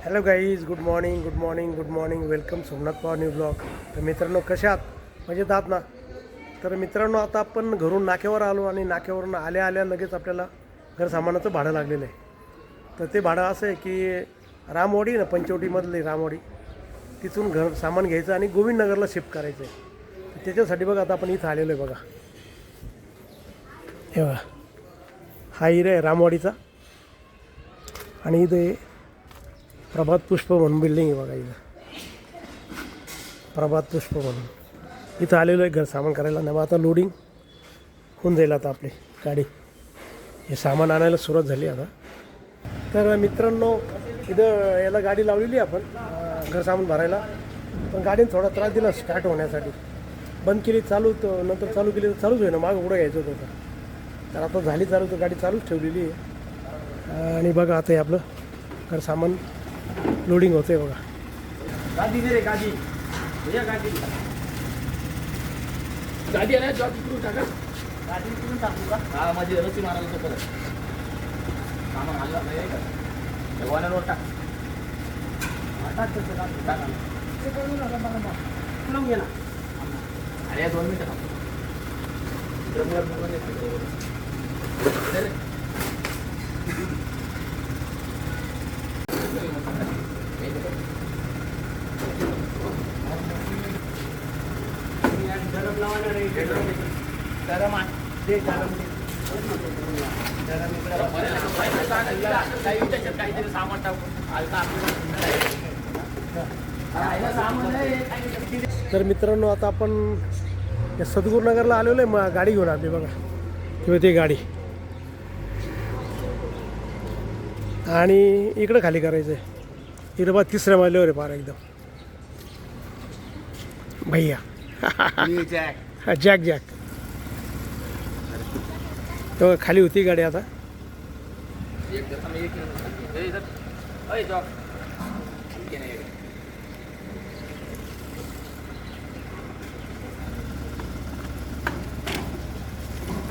Hello guys, good morning good morning good morning. Welcome Somnath Pawar new blog. तर मित्रांनो, कशा आहात? मजेत आहात ना? तर मित्रांनो, आता आपण घरून नाक्यावर आलो आणि नाक्यावरून आल्या आल्या लगेच आपल्याला घर सामानाचं भाडं लागलेलं आहे. तर ते भाडं असं आहे की रामवाडी ना, पंचवटीमधली रामवाडी, तिथून घर सामान घ्यायचं आणि गोविंदनगरला शिफ्ट करायचं आहे. तर त्याच्यासाठी बघा आता आपण इथं आलेलो आहे. बघा हे बघा, हा एरिया आहे रामवाडीचा आणि इथे प्रभात पुष्प म्हणून बिल्डिंग आहे. बघा इथं प्रभात पुष्प म्हणून इथं आलेलो आहे घर सामान करायला. ना आता लोडिंग होऊन जाईल. आता आपली गाडी हे सामान आणायला सुरुवात झाली आता. तर मित्रांनो, इथं याला गाडी लावलेली आहे आपण घर सामान भरायला. पण गाडीने थोडा त्रास दिला स्टार्ट होण्यासाठी. बंद केली, चालू तर नंतर चालू केली तर चालूच होईल ना, मागं पुढं घ्यायचं होतं. तर आता झाली चालू, तर गाडी चालूच ठेवलेली आहे. आणि बघा आता हे आपलं घर सामान लोडिंग होते. बघा गाडी दे रे, गाडी भैया, गाडी गाडी आहे ना, जॉब इकडून टाका. गाडी इकडून टाकू का? हा, माझी रस्सी मारायला तो परत सामान आलं नाही का, भगवानावर टाक. टाक त्याचं, टाका ते करून नका. बघा पुढं घे ना. अरे 2 मिनिटं थांब. काहीतरी सामान टाकून. तर मित्रांनो, आता आपण या सद्गुरुनगरला आलेलो आहे. मग गाडी घेऊन आपली बघा, किंवा ती गाडी आणि इकडं खाली करायचं आहे. इकडं बा 3ऱ्या मजल्यावर आहे पार एकदम. भैया जॅक जॅक तेव्हा खाली होती गाडी. आता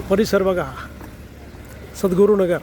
परिसर बघा, सद्गुरुनगर.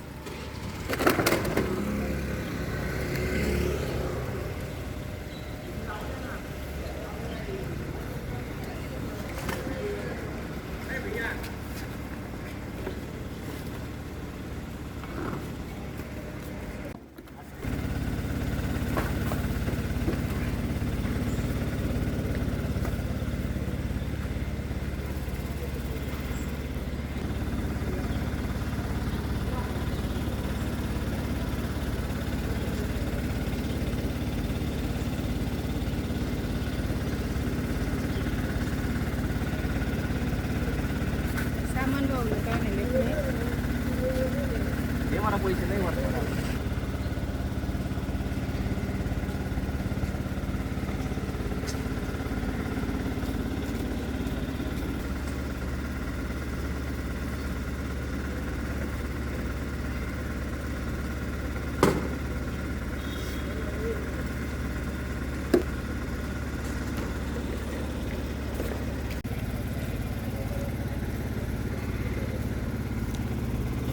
हे मला पैसे नाही वाटत मला.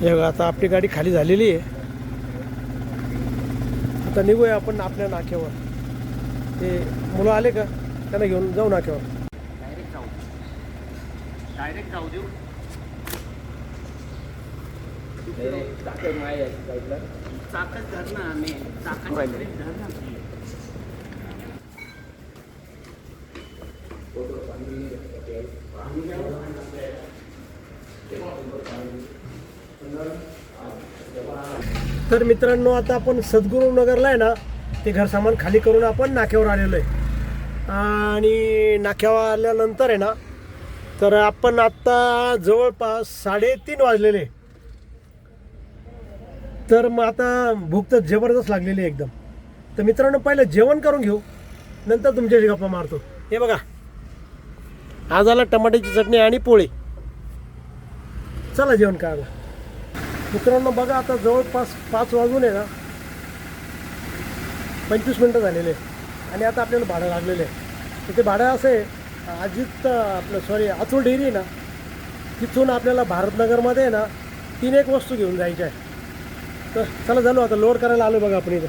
हे बघा, आता आपली गाडी खाली झालेली आहे. आता निघूया आपण आपल्या नाक्यावर. ते मुलं आले का, त्यांना घेऊन जाऊ नाक्यावर. डायरेक्ट जाऊ देऊ. चाकच नाही आहे साईडला. चाकच धर ना, आम्ही चाकच धर ना. तर मित्रांनो, आता आपण सद्गुरुनगरला आहे ना, ते घर सामान खाली करून आपण नाक्यावर आलेलो आहे. आणि नाक्यावर आल्यानंतर आहे ना, तर आपण आत्ता जवळपास 3:30 वाजलेले. तर मग आता भूक तर जबरदस्त लागलेली आहे एकदम. तर मित्रांनो, पहिलं जेवण करून घेऊ, नंतर तुमच्याशी गप्पा मारतो. हे बघा, आज आला टमाट्याची चटणी आणि पोळी. चला जेवण करायला. मित्रांनो बघा, आता जवळपास 5 वाजून आहे ना 25 मिनटं झालेले आणि आता आपल्याला भाडं लागलेलं आहे. तर ते भाडं असं आहे, अचूल डेअरी आहे ना, तिथून आपल्याला भारतनगरमध्ये आहे ना 3 वस्तू घेऊन जायच्या आहे. तर चला झालो, आता लोड करायला आलो बघा आपण इथं.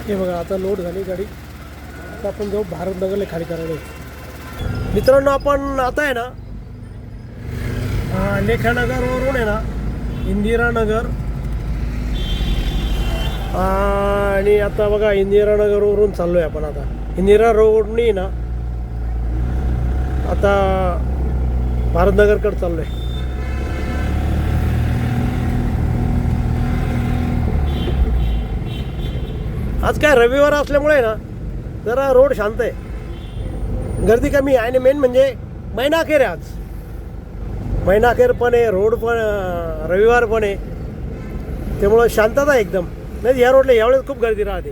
हे बघा आता लोड झाली गाडी. आता आपण जाऊ भारतनगरला खाली करायला. मित्रांनो आपण आता आहे ना लेखानगरवरून आहे ना इंदिरानगर आणि आता बघा इंदिरानगरवरून चाललो आहे आपण. आता इंदिरा रोडनी ना आता भारतनगरकडे चाललो आहे. आज काय रविवार असल्यामुळे ना जरा रोड शांत आहे, गर्दी कमी आहे. आणि मेन म्हणजे महिना अखेर आहे आज. महिना अखेर पण आहे, रोड पण रविवार पण आहे, त्यामुळं शांतता आहे एकदम. नाही या रोडला यावेळेस खूप गर्दी राहते.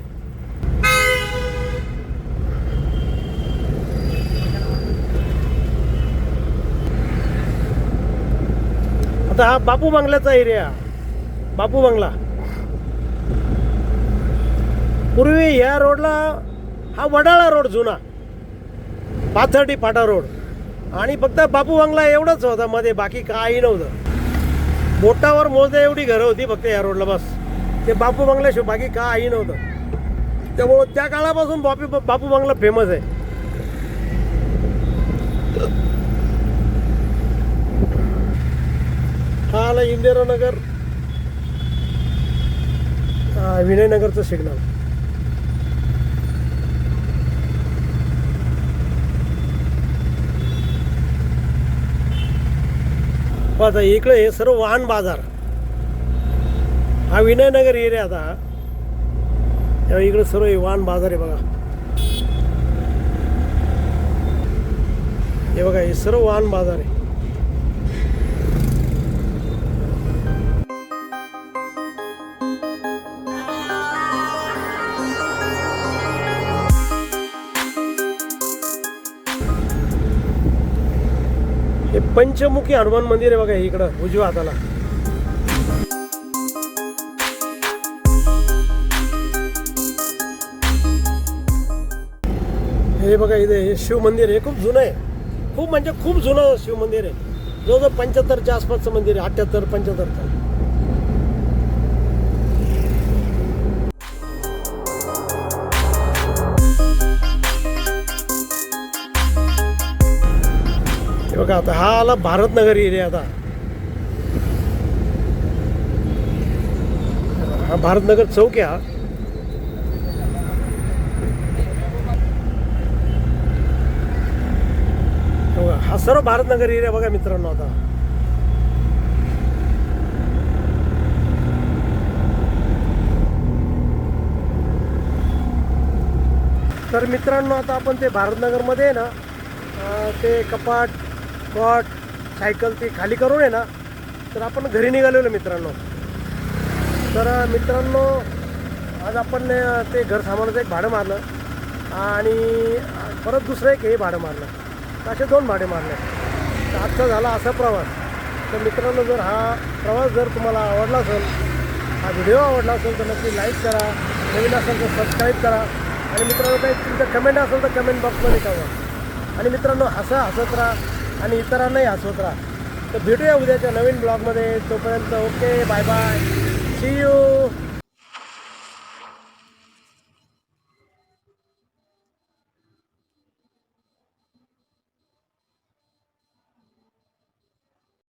आता हा बापू बंगल्याचा एरिया. बापू बंगला पूर्वी या रोडला हा वडाळा रोड जुना पाथर्डी फाटा रोड आणि फक्त बापू बंगला एवढंच होता मध्ये, बाकी काही नव्हतं. बोटावर मोजण्या एवढी घरं होती फक्त या रोडला बस. ते बापू बंगल्याशिवाय बाकी काही नव्हतं. त्यामुळं त्या काळापासून बापू बंगला फेमस आहे. हा आला इंदिरानगर विनयनगरचं सिग्नल. आता इकडे हे सर्व वाहन बाजार. हा विनयनगर एरिया. आता इकडे सर्व वाहन बाजार आहे बघा. हे बघा हे सर्व वाहन बाजार आहे. हे पंचमुखी हनुमान मंदिर आहे बघा इकडं उजव्या हाताला. हे बघा इथे हे शिव मंदिर आहे, खूप जुनं आहे. खूप म्हणजे खूप जुनं शिव मंदिर आहे. जवळजवळ 75च्या आसपासचं मंदिर आहे. 78-75चं. बघा आता हा आला भारतनगर एरिया. आता हा भारतनगर चौक आहे. हा सर्व भारतनगर एरिया बघा मित्रांनो. आता तर मित्रांनो आता आपण ते भारतनगरमध्ये ना ते कपाट कॉट सायकल ते खाली करून आहे ना तर आपण घरी निघालेलो मित्रांनो. तर मित्रांनो आज आपण ते घर सामानाचं एक भाडं मारलं आणि परत दुसरं एक हे भाडं मारलं. असे 2 भाडे मारले. तर आजचा झाला असा प्रवास. तर मित्रांनो जर हा प्रवास जर तुम्हाला आवडला असेल, हा व्हिडिओ आवडला असेल तर नक्की लाईक करा, नवीन असेल तर सबस्क्राईब करा. आणि मित्रांनो काही तुमचं कमेंट असेल तर कमेंट बॉक्समध्ये कळवा. आणि मित्रांनो हसत राहा आणि इतरांनाही हसवत राहा. तर भेटूया उद्याच्या नवीन ब्लॉगमध्ये. तोपर्यंत okay, bye bye, see you.